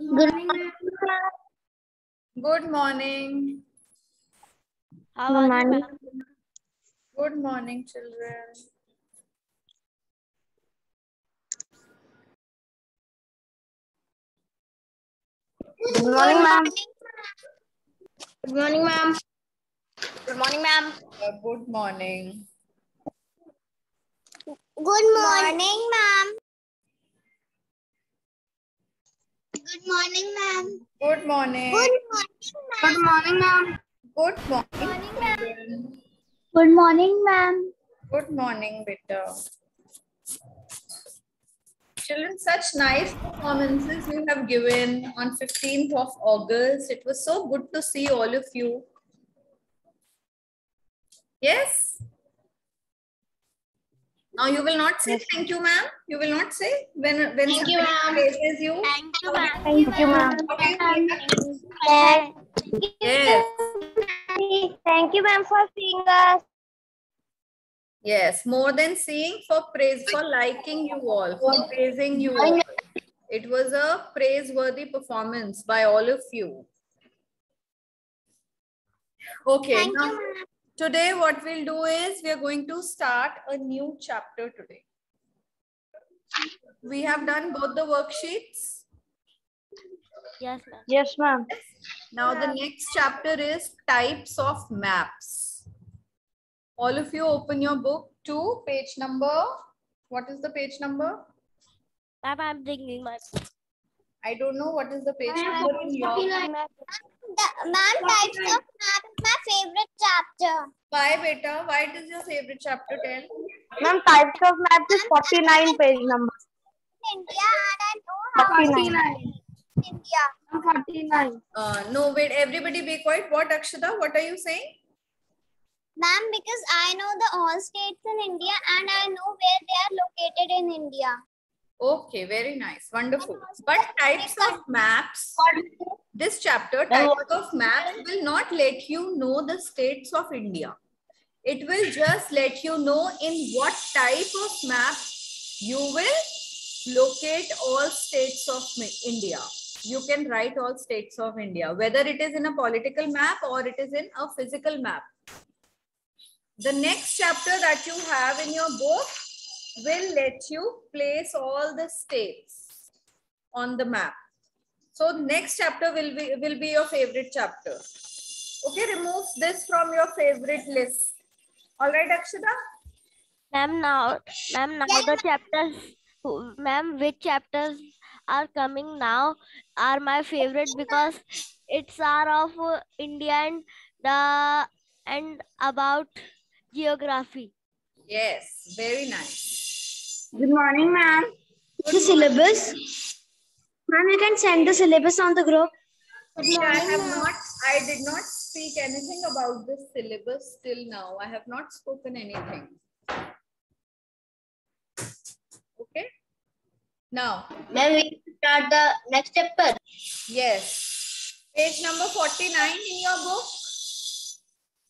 Good morning. Good morning. How are you, ma'am? Good morning, children. Good morning, ma'am. Good morning, ma'am. Good morning, ma'am. Good morning. Good morning, ma'am. Good morning, ma'am. Good morning. Good morning, ma'am. Good morning, children. Good morning, ma'am. Good morning, beta. Children, such nice performances you have given on 15th of August. It was so good to see all of you. Yes? Now you will not say thank you, ma'am. You will not say when Thank you, somebody ma'am. praises you. Thank you, ma'am. Thank you, ma'am. How do you react? Yes. Yes. Thank you, ma'am, for seeing us. Yes, more than seeing, for praise, for liking you all, for praising you all. It was a praiseworthy performance by all of you. Okay, Thank now you, ma'am. today what we'll do is we are going to start a new chapter today. We have done both the worksheets. Yes, ma'am. Yes, ma'am. Now the next chapter is types of maps. All of you open your book to page number. What is the page number? Ma'am, I'm bringing my. I don't know what is the page number in your book. Ma'am, types of map is my favorite chapter. Why, beta? Why it is your favorite chapter? Tell. Ma'am, types of maps is 49 page number. India, and I know how 49. India. 49. No, wait. Everybody be quiet. What, Akshata? What are you saying? Ma'am, because I know the all states in India and I know where they are located in India. Okay, very nice. Wonderful. But types of maps, this chapter, Ma'am, types of maps will not let you know the states of India. It will just let you know in what type of map you will locate all states of India. You can write all states of India, whether it is in a political map or it is in a physical map. The next chapter that you have in your book will let you place all the states on the map. So next chapter will be your favorite chapter. Okay, remove this from your favorite list. All right, Akshata? Ma'am, now the chapters, ma'am, which chapters are coming now are my favorite because it's are of India and about geography. Yes, very nice. Good morning, ma'am. Good The morning. syllabus. Ma'am, you can send the syllabus on the group. I did not speak anything about this syllabus till now. I have not spoken anything. Okay. Now, Ma'am, we start the next chapter. yes. Page number 49 in your book.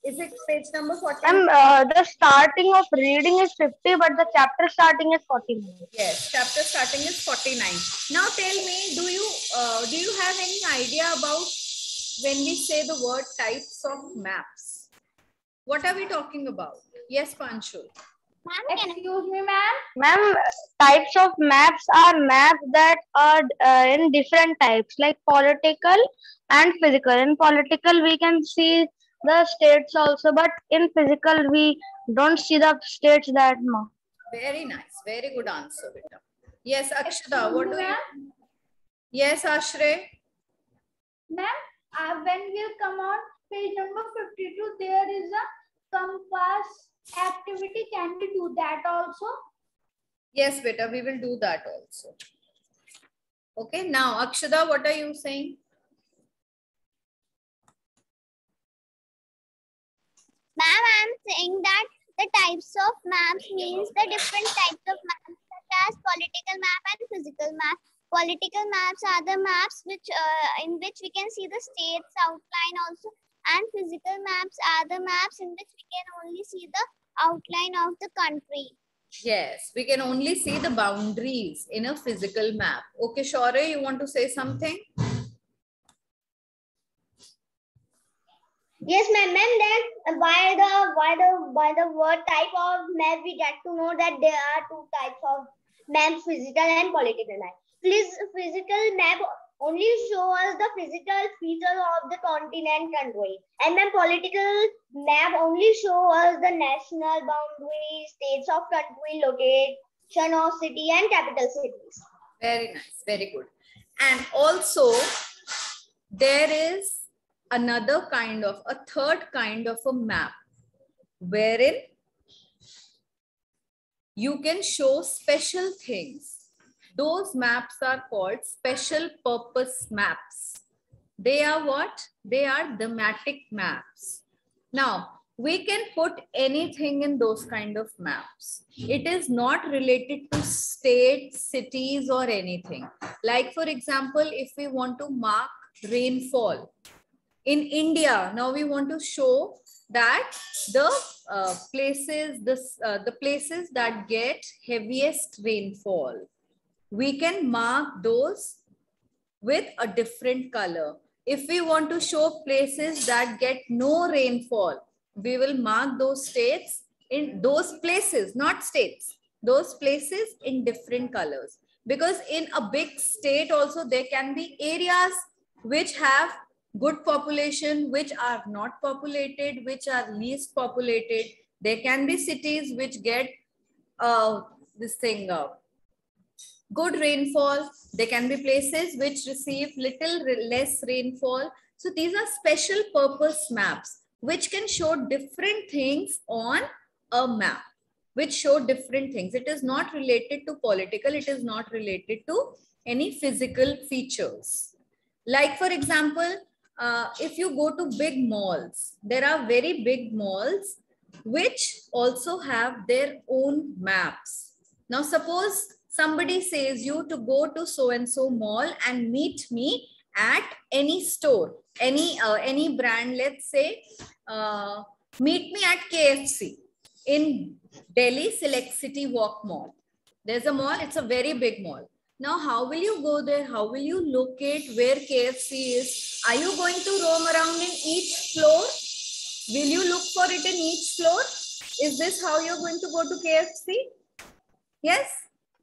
Is it page number 49? Ma'am, the starting of reading is 50, but the chapter starting is 49. Yes, chapter starting is 49. Now tell me, do you have any idea about when we say the word types of maps? What are we talking about? Yes, Panchul. Excuse me, ma'am. Ma'am, types of maps are maps that are in different types, like political and physical. In political, we can see the states also, but in physical, we don't see the states that much. Very nice. Very good answer, beta. Yes, Akshata, what do you? Yes, Ashray. Ma'am, when we'll come on page number 52, there is a compass activity. Can we do that also? Yes, beta, we will do that also. Okay, now Akshada, what are you saying? Ma'am, I'm saying that the types of maps means the different types of maps such as political map and physical map. Political maps are the maps which in which we can see the states outline also, and physical maps are the maps in which we can only see the outline of the country. Yes, we can only see the boundaries in a physical map. Okay, Shaurya, you want to say something? Yes, ma'am. Then by the word type of map, we get to know that there are two types of maps: physical and political map. Please, physical map only show us the physical features of the continent country, and then political map only show us the national boundaries, states of country, location of city and capital cities. Very nice, very good. And also, there is another kind of, a third kind of a map, wherein you can show special things. Those maps are called special purpose maps. They are what? They are thematic maps. Now, we can put anything in those kind of maps. It is not related to states, cities, or anything. Like, for example, if we want to mark rainfall in India, now we want to show that the places that get heaviest rainfall, we can mark those with a different color. If we want to show places that get no rainfall, we will mark those states in those places, not states, those places in different colors. Because in a big state also, there can be areas which have good population, which are not populated, which are least populated. There can be cities which get good rainfall. There can be places which receive little less rainfall. So these are special purpose maps which can show different things on a map, which show different things. It is not related to political. It is not related to any physical features. Like, for example, if you go to big malls, there are very big malls which also have their own maps. Now, suppose somebody says you to go to so-and-so mall and meet me at any store, any brand, let's say, meet me at KFC in Delhi Select City Walk Mall. There's a mall, it's a very big mall. Now, how will you go there? How will you locate where KFC is? Are you going to roam around in each floor? Will you look for it in each floor? Is this how you're going to go to KFC? Yes?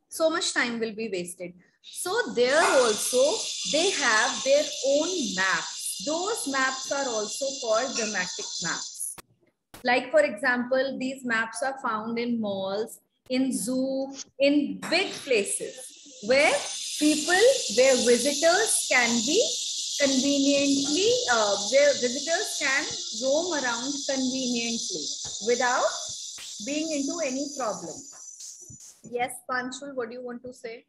So much time will be wasted. So there also, they have their own maps. Those maps are also called thematic maps. Like, for example, these maps are found in malls, in zoo, in big places where visitors can be conveniently, where visitors can roam around conveniently without being into any problem. Yes, Panchul, what do you want to say?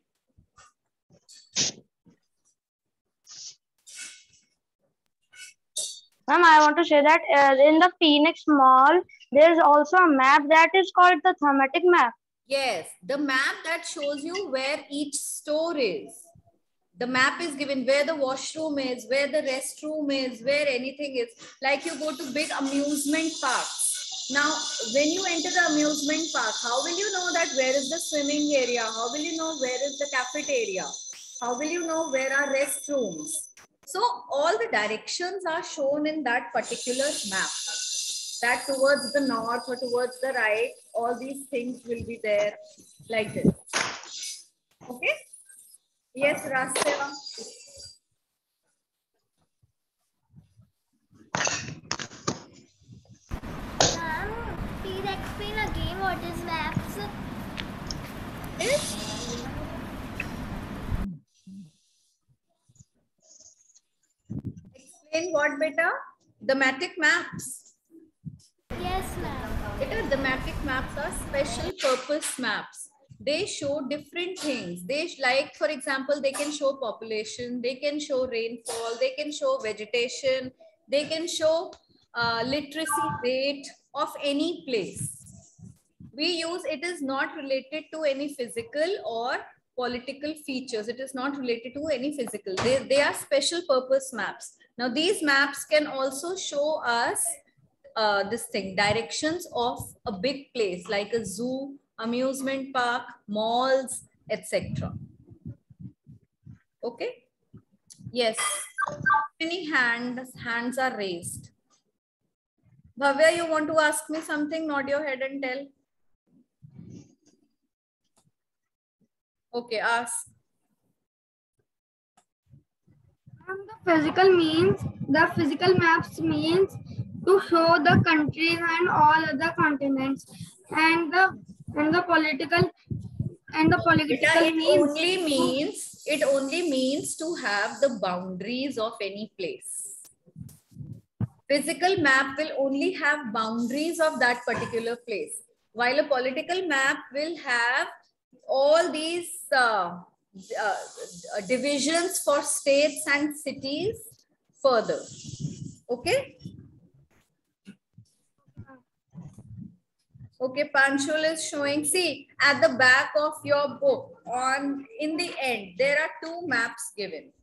Ma'am, I want to say that in the Phoenix Mall, there is also a map that is called the thematic map. Yes, the map that shows you where each store is. The map is given where the washroom is, where the restroom is, where anything is. Like you go to big amusement parks. Now, when you enter the amusement park, how will you know that where is the swimming area? How will you know where is the cafeteria? How will you know where are restrooms? So all the directions are shown in that particular map. That towards the north or towards the right, all these things will be there like this. Okay? Yes, Rasya. Please explain again what is maps. Explain what, beta? Thematic maps. Yes, ma'am. Beta, thematic maps are special purpose maps. They show different things. They, like, for example, they can show population, they can show rainfall, they can show vegetation, they can show literacy rate of any place. We use, it is not related to any physical or political features. It is not related to any physical. They are special purpose maps. Now, these maps can also show us directions of a big place like a zoo, amusement park, malls, etc. Okay. Yes. Many hands are raised. Bhavya, you want to ask me something? Nod your head and tell. Okay, ask. The physical maps means to show the countries and all other continents, and the political It only means to have the boundaries of any place. Physical map will only have boundaries of that particular place, while a political map will have all these divisions for states and cities further. Okay. Okay, Panchul is showing. See, at the back of your book, in the end, there are two maps given.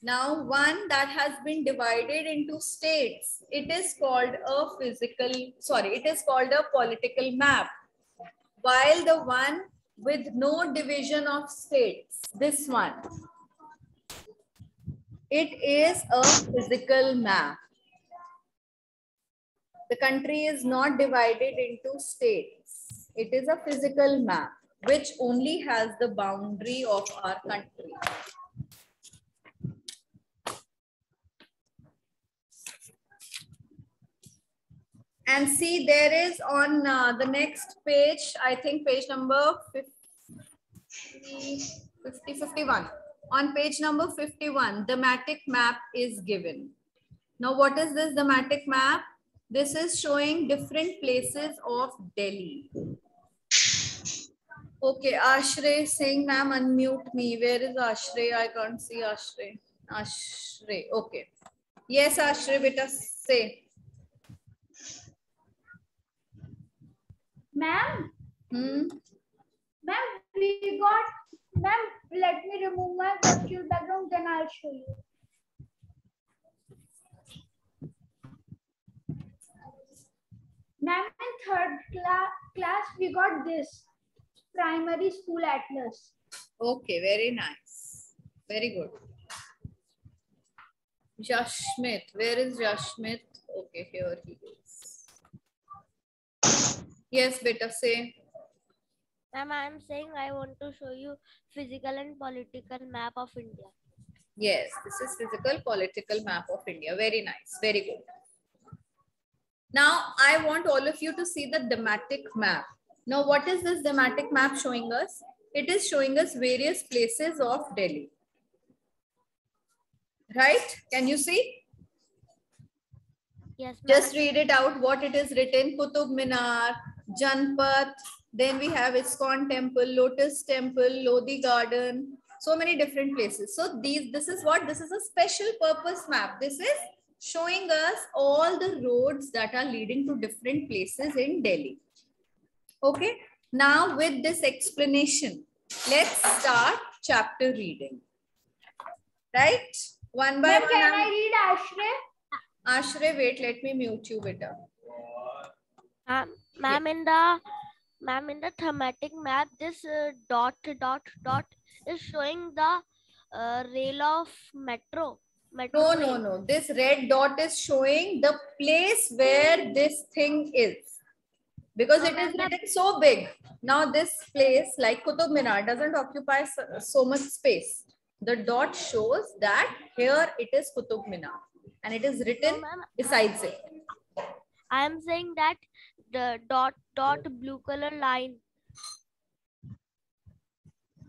Now, one that has been divided into states, it is called a political map. While the one with no division of states, this one, it is a physical map. The country is not divided into states. It is a physical map, which only has the boundary of our country. And see, there is on the next page, I think page number 51. On page number 51, the thematic map is given. Now, what is this thematic map? This is showing different places of Delhi. Okay, Ashray saying, ma'am, unmute me. Where is Ashray? I can't see Ashray. Ashray, okay. Yes, Ashray, beta, say. Ma'am? Ma'am, let me remove my virtual background, then I'll show you. Ma'am, in third class, we got this primary school atlas. Okay, very nice. Very good. Jashmit, where is Jashmit? Okay, here he is. Yes, beta, say. Ma'am, I am saying I want to show you physical and political map of India. Yes, this is physical political map of India. Very nice. Very good. Now, I want all of you to see the thematic map. Now, what is this thematic map showing us? It is showing us various places of Delhi. Right? Can you see? Yes, just read it out what it is written. Qutub Minar, Janpath, then we have ISKCON temple, Lotus temple, Lodi garden, so many different places. So this is a special purpose map. This is showing us all the roads that are leading to different places in Delhi. Okay, now with this explanation, let's start chapter reading. Right? One by one. Can I read, Ashray? Ashray, wait, let me mute you, beta. Ma'am, in the thematic map, this dot is showing the rail of metro. No. This red dot is showing the place where this thing is. Because it is written so big. Now this place, like Qutub Minar, doesn't occupy so much space. The dot shows that here it is Qutub Minar. And it is written besides it. I am saying that the dot blue color line.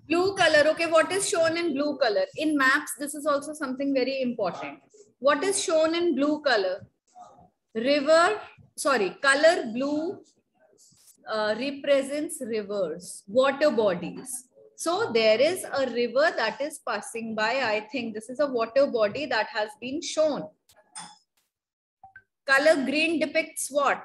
Blue color. Okay, what is shown in blue color? In maps, this is also something very important. What is shown in blue color? Color blue represents rivers, water bodies. So there is a river that is passing by. I think this is a water body that has been shown. Color green depicts what?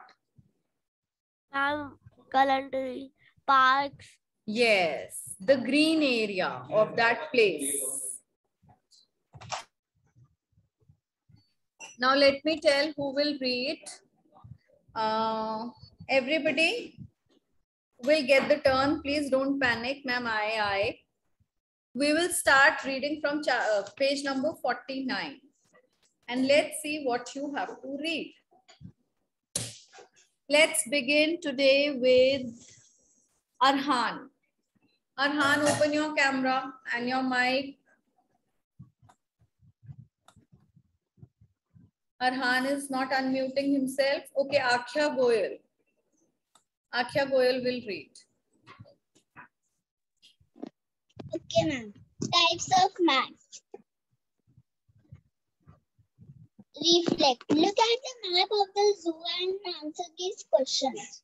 Country, parks. Yes, the green area of that place. Now let me tell who will read. Everybody, will get the turn. Please don't panic, ma'am. I. We will start reading from page number 49. And let's see what you have to read. Let's begin today with Arhan. Arhan, open your camera and your mic. Arhan is not unmuting himself. Okay, Akhya Goyal. Akhya Goyal will read. Okay, ma'am. Types of maps. Reflect. Look at the map of the zoo and answer these questions.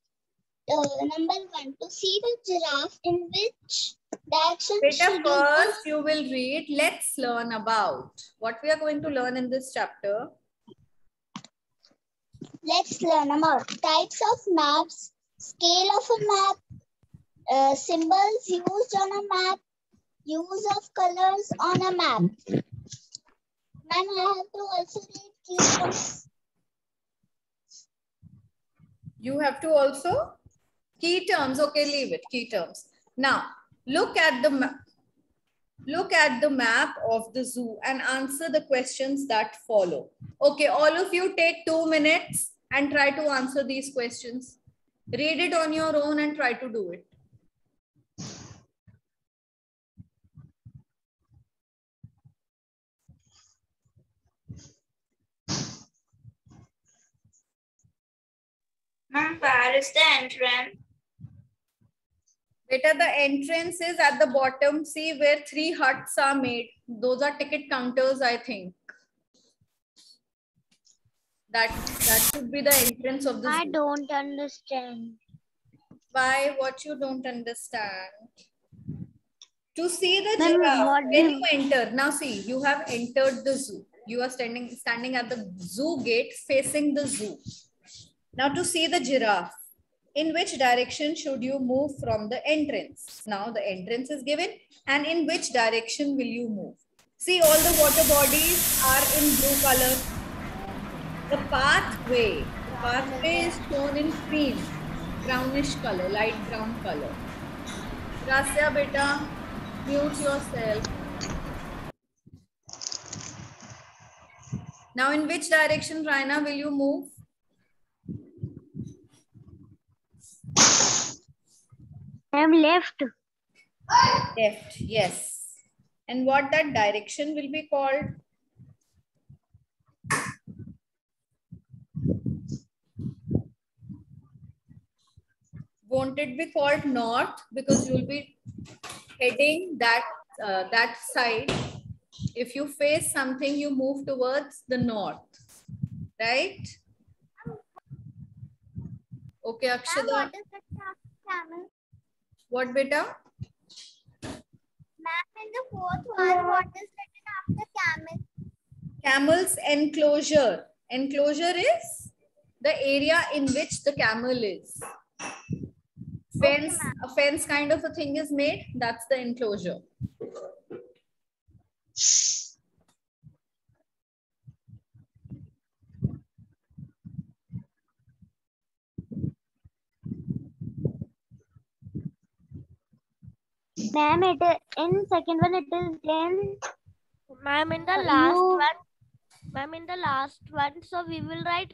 Number 1. To see the giraffe, in which direction should First, you will read. Let's learn about what we are going to learn in this chapter. Let's learn about types of maps, scale of a map, symbols used on a map, use of colors on a map. Ma'am, I have to also read key terms. You have to also key terms. Okay, leave it. Key terms. Now, look at the map. Look at the map of the zoo and answer the questions that follow. Okay, all of you take 2 minutes and try to answer these questions. Read it on your own and try to do it. Ma'am, where is the entrance? Beta, the entrance is at the bottom. See where 3 huts are made. Those are ticket counters, I think. That should be the entrance of the zoo. I don't understand. Why? What you don't understand? To see the Ma'am, giraffe, what when do- you enter, now see, you have entered the zoo. You are standing at the zoo gate facing the zoo. Now to see the giraffe, in which direction should you move from the entrance? Now the entrance is given, and in which direction will you move? See, all the water bodies are in blue color. The pathway is shown in green, brownish color, light brown color. Rasya beta, mute yourself. Now in which direction, Raina, will you move? I'm left. Left, yes. And what that direction will be called? Won't it be called north? Because you will be heading that side. If you face something, you move towards the north, right? Okay, Akshada. Ma'am, what is written after camel? What, beta? Ma'am, in the 4th one, what is written after camel? Camel's enclosure. Enclosure is the area in which the camel is. Fence, a fence kind of a thing is made. That's the enclosure. Ma'am, in second one it is then. Ma'am, in the last one. Ma'am, in the last one, so we will write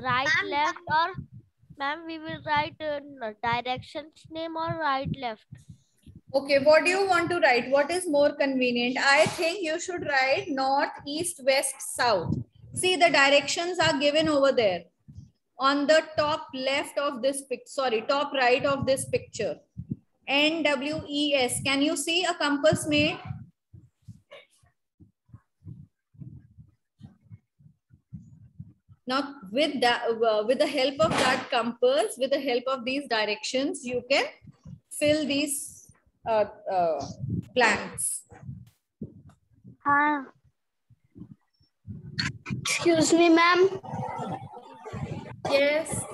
right, left, or ma'am, we will write directions name or right, left. Okay, what do you want to write? What is more convenient? I think you should write north, east, west, south. See, the directions are given over there on the top left of this picture. Sorry, top right of this picture. NWES. Can you see a compass made? Now, with the help of that compass, with the help of these directions, you can fill these blanks. Excuse me, ma'am. Yes.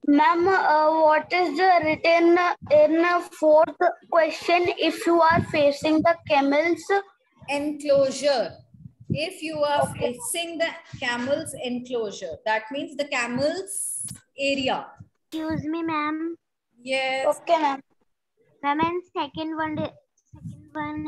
Ma'am, what is written in 4th question? If you are facing the camels, Enclosure. If you are facing the camel's enclosure, that means the camel's area. excuse me, ma'am. Yes. Okay, ma'am. Ma'am, and second one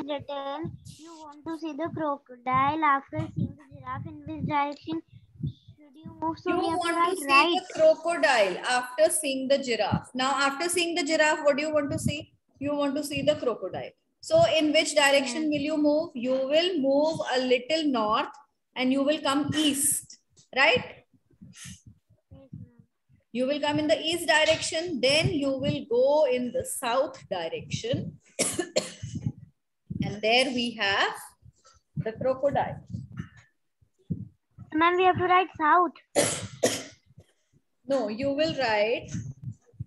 written, you want to see the crocodile after seeing the giraffe. In which direction should you move? So You we have to want to write see right. the crocodile after seeing the giraffe. Now, after seeing the giraffe, what do you want to see? You want to see the crocodile. So, in which direction will you move? You will move a little north and you will come east, right? Yes, ma'am. You will come in the east direction, then you will go in the south direction. And there we have the crocodile. Ma'am, we have to write south. No, you will write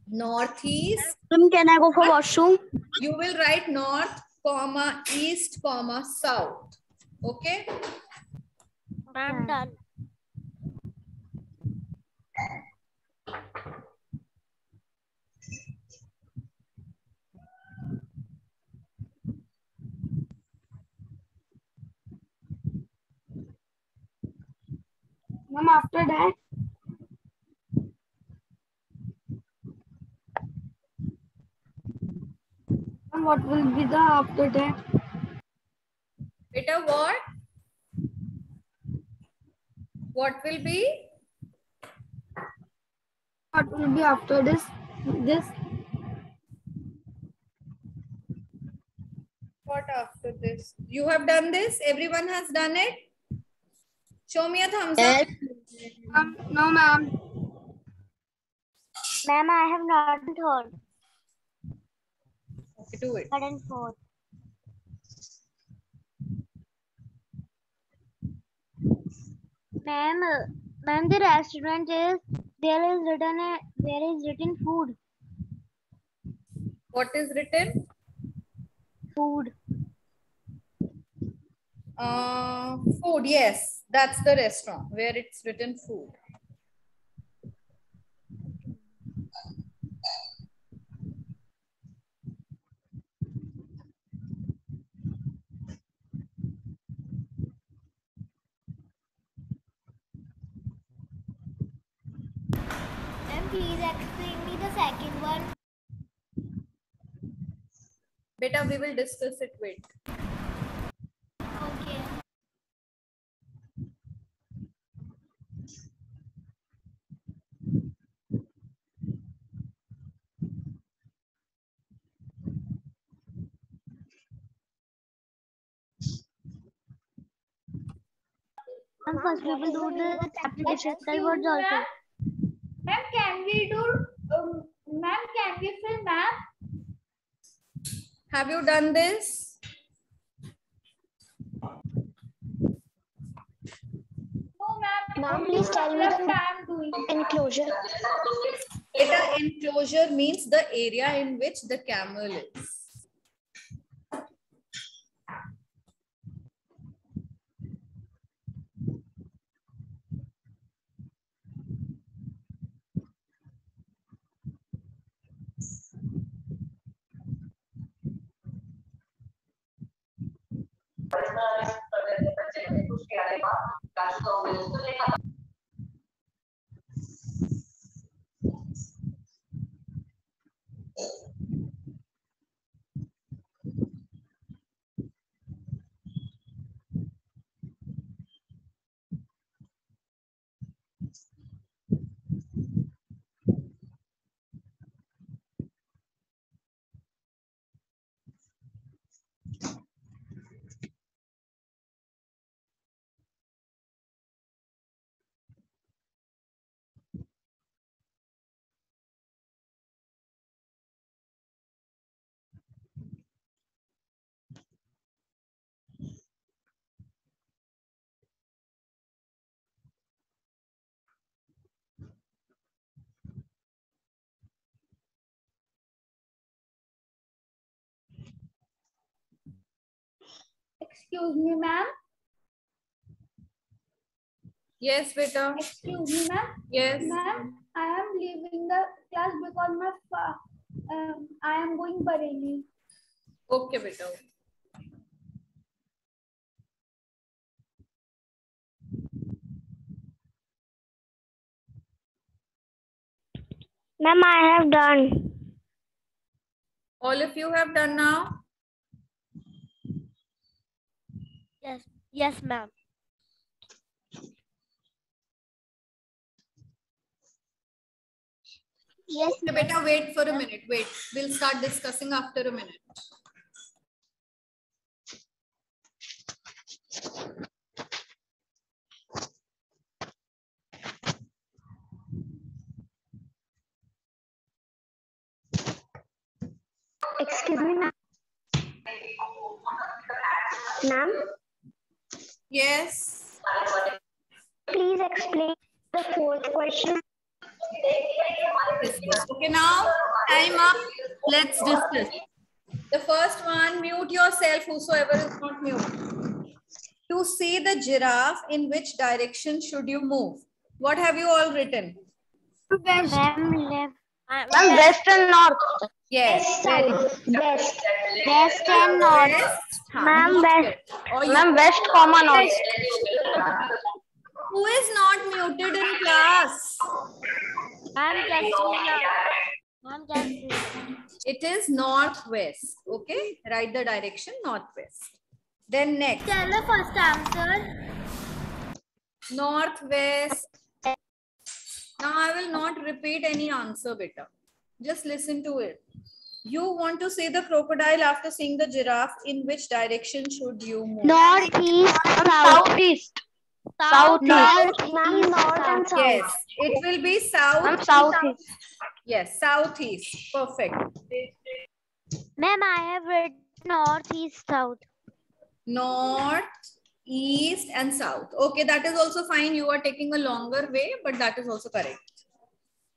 northeast. Can I go for washroom? You will write north, comma, east, comma, south. Okay? Ma'am, done. Ma'am, after that. Ma'am, what will be the after that? Beta, what? What will be? What will be after this? What after this? You have done this? Everyone has done it? Show me a thumbs up. No, ma'am. Ma'am, I have not heard. Okay, do it. Third and fourth. Ma'am, the restaurant is there is written food. What is written? Food. Food, yes. That's the restaurant where it's written food. Ma'am, please explain me the second one. Beta, we will discuss it. Wait. Okay. And first we will do the application style words also. Ma'am, can we do? Ma'am, can we fill map? Have you done this? No, ma'am. Ma'am, please tell me Left the I am doing. enclosure. Beta, enclosure means the area in which the camel is. Excuse me, ma'am. Yes, Beta. Excuse me, ma'am. Yes. Ma'am, I am leaving the class because I am going Bareilly. Okay, Beta. Ma'am, I have done. All of you have done now? Yes. Yes, ma'am. Yes, Okay, beta, wait for a minute. Wait. We'll start discussing after a minute. Excuse me, ma'am. Ma'am, Yes. please explain the fourth question. Okay, now time up. Let's discuss. The first one, mute yourself, whosoever is not mute. To see the giraffe, in which direction should you move? What have you all written? West. Ma'am, left. Ma'am, Ma'am, west and north. Yes, very good. West. West and north. West. Ma'am, Not west. west. Or you. Ma'am, west, comma, north. Who is not muted in class? ma'am, Jasmine. Ma'am, Jasmine. It is northwest. Okay, write the direction northwest. Then next. Tell the first answer. Northwest. Now I will not repeat any answer, beta. Just listen to it. You want to see the crocodile after seeing the giraffe. In which direction should you move? Northeast, southeast. Southeast. Ma'am, north and south. Yes, it will be south. Ma'am, southeast. Yes, southeast. Perfect. Ma'am, I have read northeast, south. North, east, and south. Okay, that is also fine. You are taking a longer way, but that is also correct.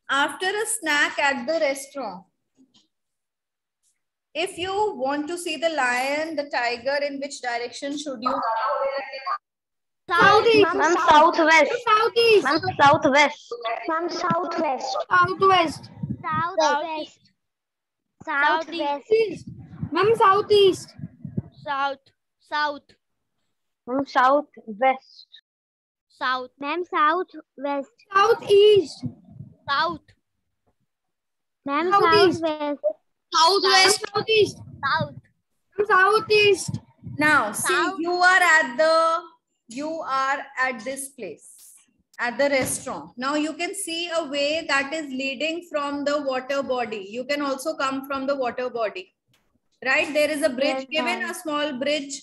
After a snack at the restaurant, if you want to see the lion, the tiger, in which direction should you? Southeast. Ma'am, southwest. Southeast. Ma'am, southwest. Ma'am, southwest. Southwest. Southeast. Southeast. East. Ma'am, southeast. South. South. Ma'am, southwest. South. Ma'am, southwest. Southeast. South. Ma'am, Southeast. southwest. Southwest. Southeast. South. Ma'am, southeast. Now, see, South. you are at this place, at the restaurant. Now you can see a way that is leading from the water body. You can also come from the water body, right? There is a bridge, Yes, given ma'am. a small bridge,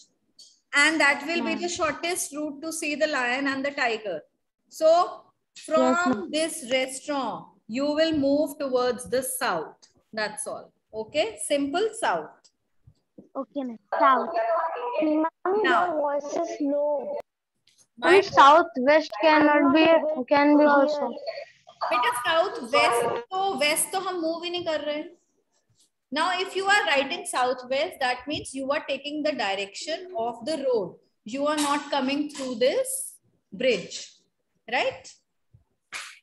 and that will be Ma'am. the shortest route to see the lion and the tiger. So from this restaurant, you will move towards the south. That's all. Okay, simple south. Okay, ma'am. South. Ma'am, Now. your voice is low. My Ma'am, southwest can be also. बेटा south west तो हम move ही नहीं कर रहे हैं. Now if you are writing southwest, that means you are taking the direction of the road. You are not coming through this bridge, right?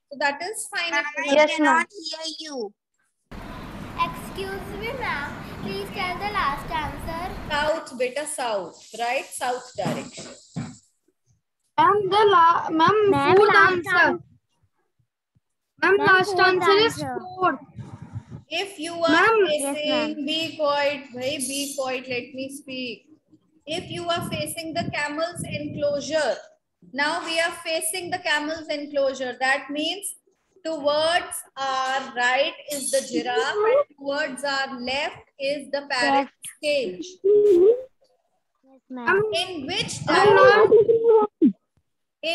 So that is fine. Yes, ma'am. hear you. Excuse me, ma'am. Please tell the last answer. South, beta, south, right? South direction. Ma'am, fourth answer. Ma'am, last answer is fourth. If you are Ma'am. facing, be quiet, bhai, be quiet, let me speak. If you are facing the camel's enclosure, now we are facing the camel's enclosure. That means towards our right is the giraffe and towards our left is the parrot cage. Yes, ma'am. In which direction?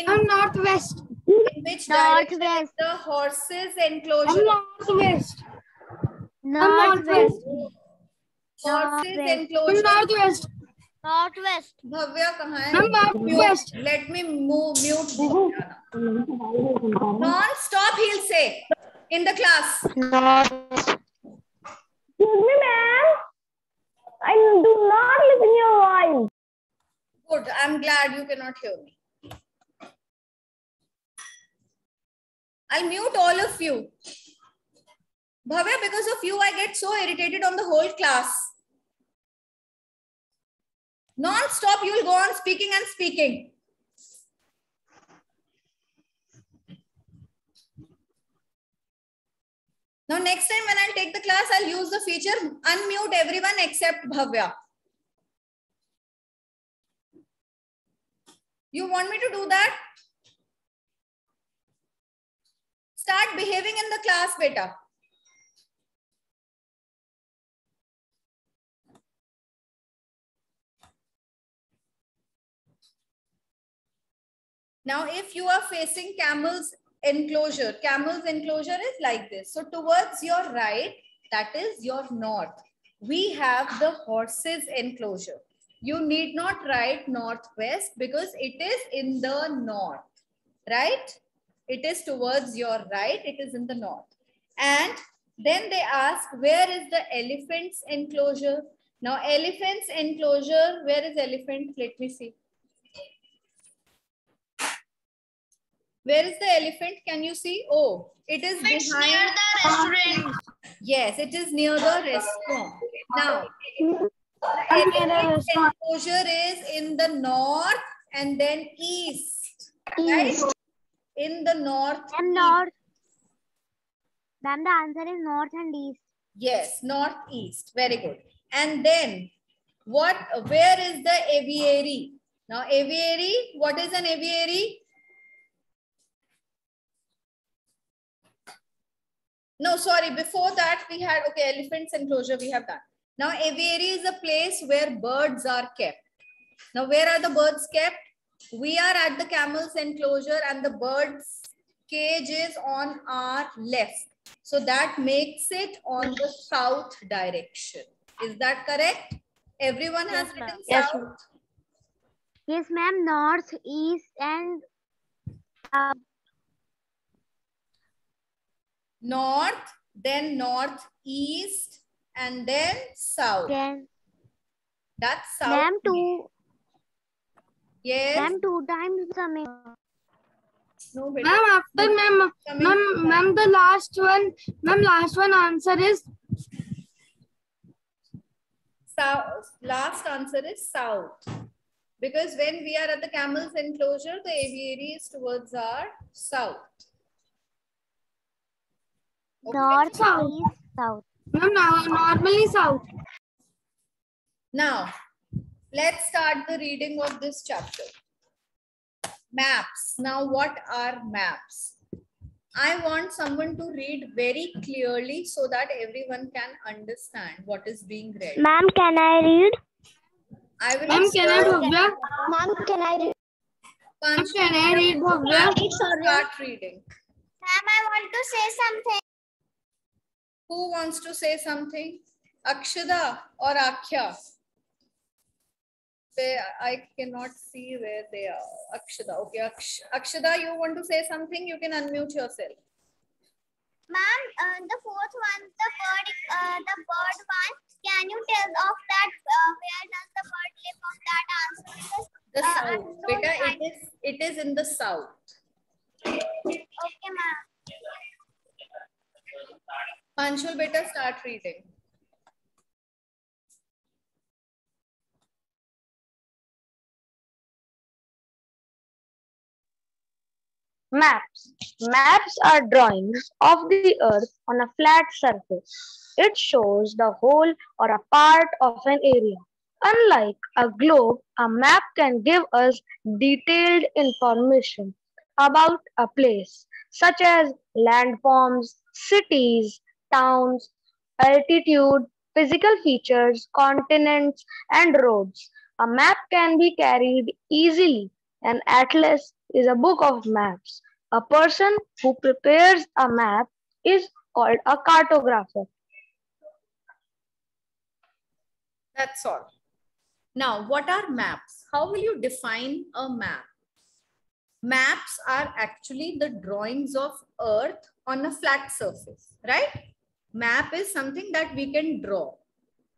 I'm northwest. In which direction is Northwest. the horse's I'm enclosure? northwest. Northwest. Horse's I'm enclosure. northwest. Northwest. Bhavya kahan hai? I'm northwest. Let me mute Bhavya. Non-stop he'll say in the class. Northwest. Excuse me, ma'am. I do not listen your voice. Good. I'm glad you cannot hear me. I'll mute all of you. Bhavya, because of you, I get so irritated on the whole class. Non-stop, you will go on speaking and speaking. Now next time when I'll take the class, I'll use the feature unmute everyone except Bhavya. You want me to do that? Start behaving in the class, beta. Now, if you are facing camel's enclosure is like this. So towards your right, that is your north, we have the horses enclosure. You need not write northwest because it is in the north, right? It is towards your right, it is in the north. And then they ask, where is the elephant's enclosure? Now, elephant's enclosure, where is elephant? Let me see. Where is the elephant? Can you see? Oh, it is behind. Near the restaurant. Yes, it is near the restaurant. Now, the elephant enclosure is in the north and then east. Right? In the north. And north. Then the answer is north and east. Yes, northeast. Very good. And then, where is the aviary? Now, aviary, what is an aviary? No, sorry, before that we had, okay, elephant's enclosure we have done. Now, aviary is a place where birds are kept. Now, where are the birds kept? We are at the camel's enclosure and the bird's cage is on our left. So that makes it on the south direction. Is that correct? Everyone has written south? Yes, ma'am. North, east, and North, then northeast, and then south. then. That's south. Ma'am, two. Yes. Ma'am, 2 times coming. No, beta. Ma'am, after ma'am, the last one answer is south. Last answer is south. Because when we are at the camel's enclosure, the aviary is towards our south. Okay. North, South. east, south. ma'am, normally south. Now, let's start the reading of this chapter. Maps. Now, what are maps? I want someone to read very clearly so that everyone can understand what is being read. Ma'am, can I read? I will. Ma'am, can I Bhavya? Ma'am, can I read? Ma'am, can I read Bhavya? Start reading. Ma'am, I want to say something. Who wants to say something? Akshada or Akhya? I cannot see where they are. Akshada. Okay, Akshada, you want to say something? You can unmute yourself. Ma'am, the fourth one, the bird one. Can you tell of that? Where does the bird live of that answer? Because, The I south. don't Beta, find- it is in the south. Okay, ma'am. Panchul, beta, start reading. Maps. Maps are drawings of the earth on a flat surface. It shows the whole or a part of an area. Unlike a globe, a map can give us detailed information about a place, such as landforms, cities, towns, altitude, physical features, continents, and roads. A map can be carried easily. An atlas is a book of maps. A person who prepares a map is called a cartographer. That's all. Now, what are maps? How will you define a map? Maps are actually the drawings of Earth on a flat surface, right? Map is something that we can draw.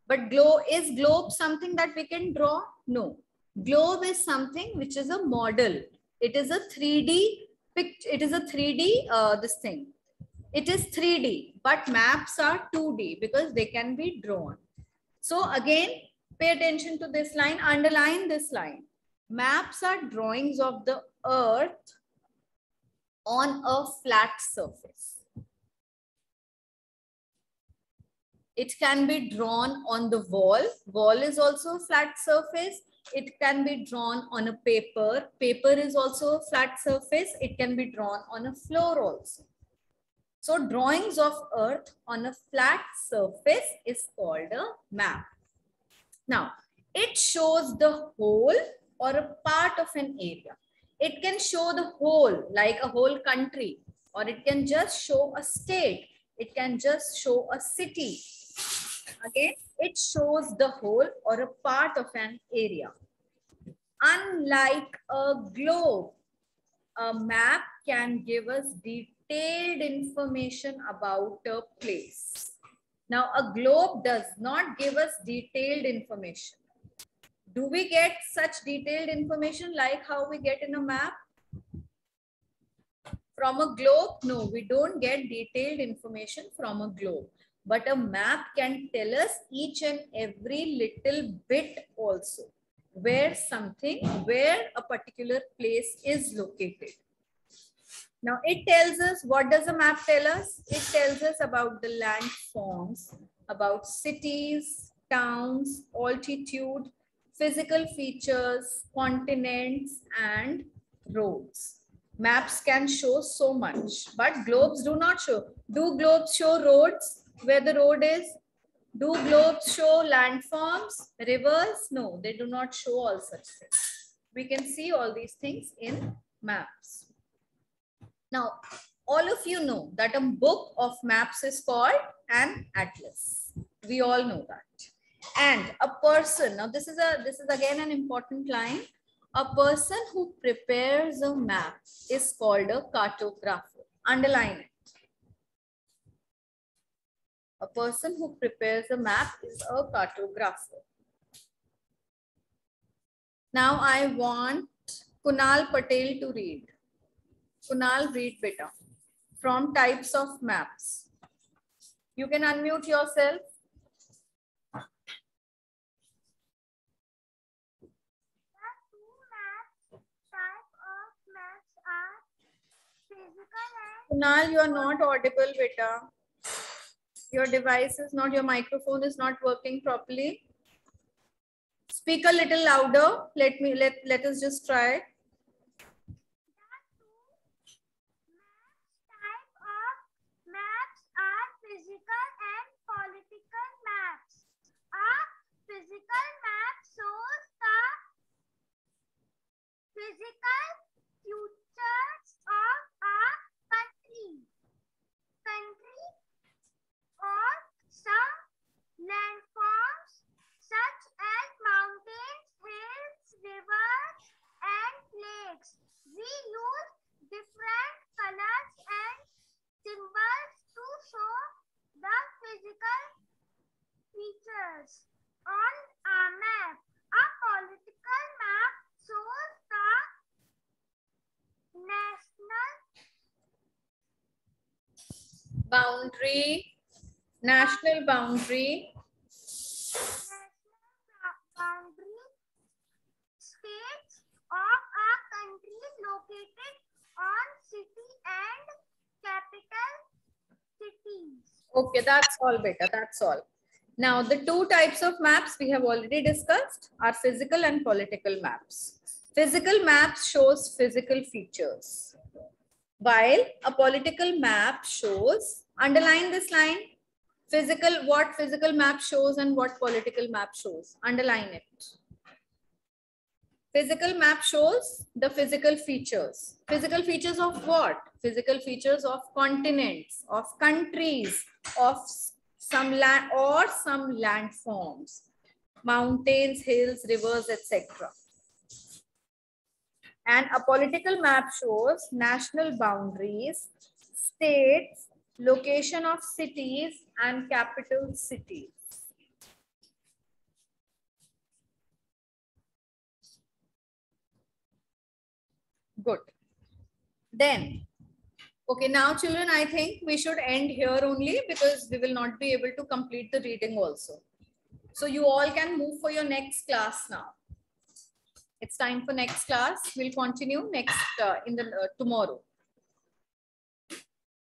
But is globe something that we can draw? No. Globe is something which is a model. It is a 3D picture. It is a 3D this thing. It is 3D, but maps are 2D because they can be drawn. So again, pay attention to this line, underline this line. Maps are drawings of the earth on a flat surface. It can be drawn on the wall. Wall is also a flat surface. It can be drawn on a paper. Paper is also a flat surface. It can be drawn on a floor also. So drawings of earth on a flat surface is called a map. Now, it shows the whole or a part of an area. It can show the whole, like a whole country, or it can just show a state. It can just show a city. Again, it shows the whole or a part of an area. Unlike a globe, a map can give us detailed information about a place. Now, a globe does not give us detailed information. Do we get such detailed information like how we get in a map? From a globe? No, we don't get detailed information from a globe. But a map can tell us each and every little bit also where a particular place is located. Now it tells us, what does a map tell us? It tells us about the landforms, about cities, towns, altitude, physical features, continents, and roads. Maps can show so much, but globes do not show. Do globes show roads, where the road is? Do globes show landforms, rivers? No, they do not show all such things. We can see all these things in maps. Now, all of you know that a book of maps is called an atlas. We all know that. And a person, now this is again an important line. A person who prepares a map is called a cartographer. Underline it. A person who prepares a map is a cartographer. Now I want Kunal Patel to read. Kunal, read beta. From types of maps. You can unmute yourself. Kunal, you are not audible, beta. Your device is not, your microphone is not working properly. Speak a little louder. Let us just try. Physical and political maps. A physical map shows the physical features of a country or some landforms such as mountains, hills, rivers, and lakes. We use different colors and symbols to show the physical features on a map. A political map shows the national boundary, states of a country located on city and capital cities. Okay, that's all, beta. That's all. Now, the two types of maps we have already discussed are physical and political maps. Physical maps shows physical features, while a political map shows, underline this line, what physical map shows and what political map shows. Underline it. Physical map shows the physical features. Physical features of what? Physical features of continents, of countries, of some land or some landforms, mountains, hills, rivers, etc. And a political map shows national boundaries, states, location of cities, and capital cities. Good. Then, okay, now children, I think we should end here only because we will not be able to complete the reading also. So you all can move for your next class now. It's time for next class. We'll continue next tomorrow.